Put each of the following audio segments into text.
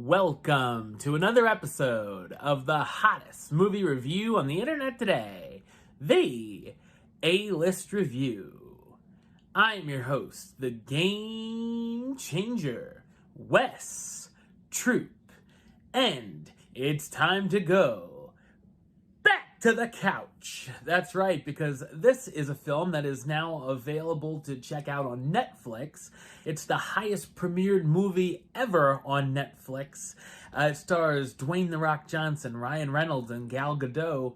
Welcome to another episode of the hottest movie review on the internet today, the A-List Review. I am your host, the Game Changer, Wes Troop, and it's time to go back to the couch. That's right, because this is a film that is now available to check out on Netflix. It's the highest premiered movie ever on Netflix. It stars Dwayne "The Rock" Johnson, Ryan Reynolds, and Gal Gadot.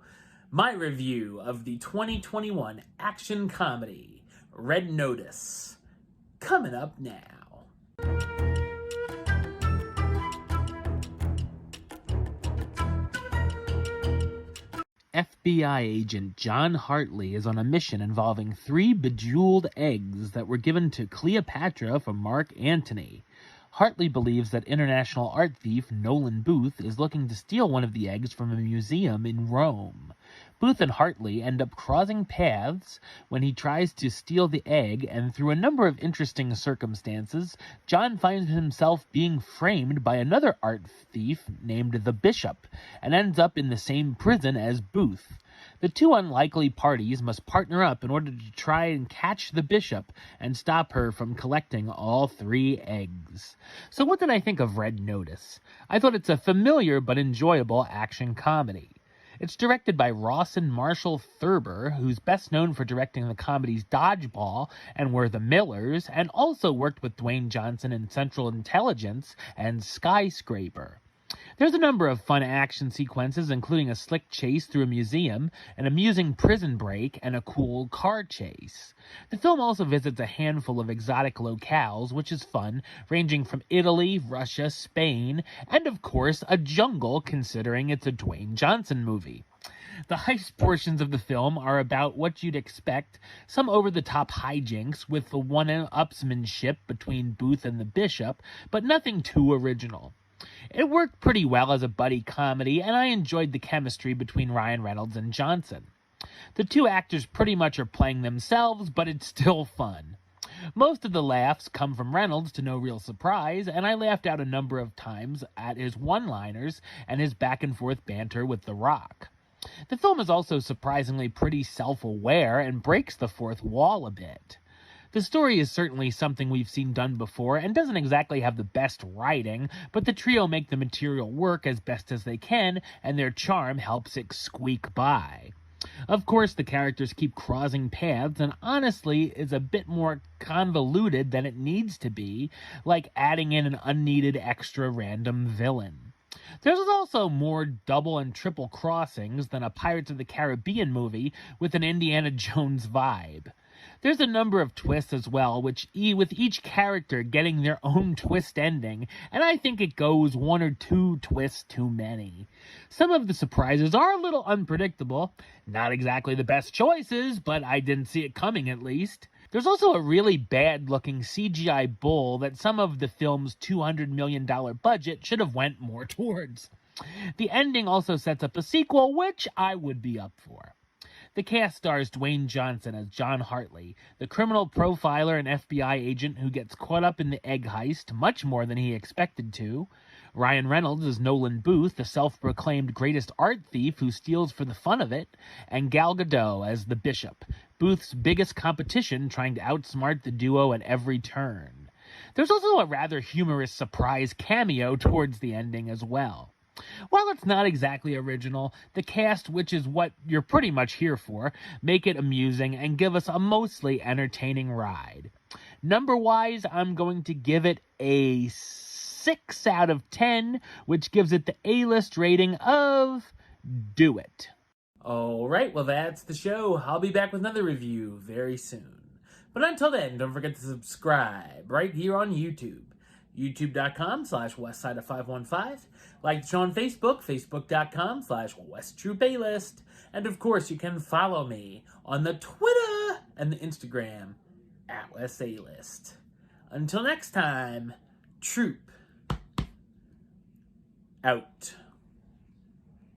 My review of the 2021 action comedy, Red Notice, coming up now. FBI agent John Hartley is on a mission involving 3 bejeweled eggs that were given to Cleopatra from Mark Antony. Hartley believes that international art thief Nolan Booth is looking to steal one of the eggs from a museum in Rome. Booth and Hartley end up crossing paths when he tries to steal the egg, and through a number of interesting circumstances, John finds himself being framed by another art thief named the Bishop, and ends up in the same prison as Booth. The two unlikely parties must partner up in order to try and catch the Bishop and stop her from collecting all 3 eggs. So what did I think of Red Notice? I thought it's a familiar but enjoyable action comedy. It's directed by Rawson Marshall Thurber, who's best known for directing the comedies Dodgeball and We're the Millers, and also worked with Dwayne Johnson in Central Intelligence and Skyscraper. There's a number of fun action sequences, including a slick chase through a museum, an amusing prison break, and a cool car chase. The film also visits a handful of exotic locales, which is fun, ranging from Italy, Russia, Spain, and of course, a jungle, considering it's a Dwayne Johnson movie. The heist portions of the film are about what you'd expect, some over-the-top hijinks with the one-upsmanship between Booth and the Bishop, but nothing too original. It worked pretty well as a buddy comedy, and I enjoyed the chemistry between Ryan Reynolds and Johnson. The two actors pretty much are playing themselves, but it's still fun. Most of the laughs come from Reynolds, to no real surprise, and I laughed out a number of times at his one-liners and his back-and-forth banter with The Rock. The film is also surprisingly pretty self-aware and breaks the fourth wall a bit. The story is certainly something we've seen done before and doesn't exactly have the best writing, but the trio make the material work as best as they can, and their charm helps it squeak by. Of course, the characters keep crossing paths, and honestly is a bit more convoluted than it needs to be, like adding in an unneeded extra random villain. There's also more double and triple crossings than a Pirates of the Caribbean movie with an Indiana Jones vibe. There's a number of twists as well, with each character getting their own twist ending, and I think it goes 1 or 2 twists too many. Some of the surprises are a little unpredictable. Not exactly the best choices, but I didn't see it coming at least. There's also a really bad-looking CGI bull that some of the film's $200 million budget should have went more towards. The ending also sets up a sequel, which I would be up for. The cast stars Dwayne Johnson as John Hartley, the criminal profiler and FBI agent who gets caught up in the egg heist much more than he expected to. Ryan Reynolds as Nolan Booth, the self-proclaimed greatest art thief who steals for the fun of it. And Gal Gadot as the Bishop, Booth's biggest competition, trying to outsmart the duo at every turn. There's also a rather humorous surprise cameo towards the ending as well. While it's not exactly original, the cast, which is what you're pretty much here for, make it amusing and give us a mostly entertaining ride. Number-wise, I'm going to give it a 6 out of 10, which gives it the A-list rating of Do It. Alright, well that's the show. I'll be back with another review very soon. But until then, don't forget to subscribe right here on YouTube. youtube.com/westside515. Like the show on Facebook, facebook.com/WestTroopAlist. And of course, you can follow me on the Twitter and the Instagram @WestAlist. Until next time, Troop out.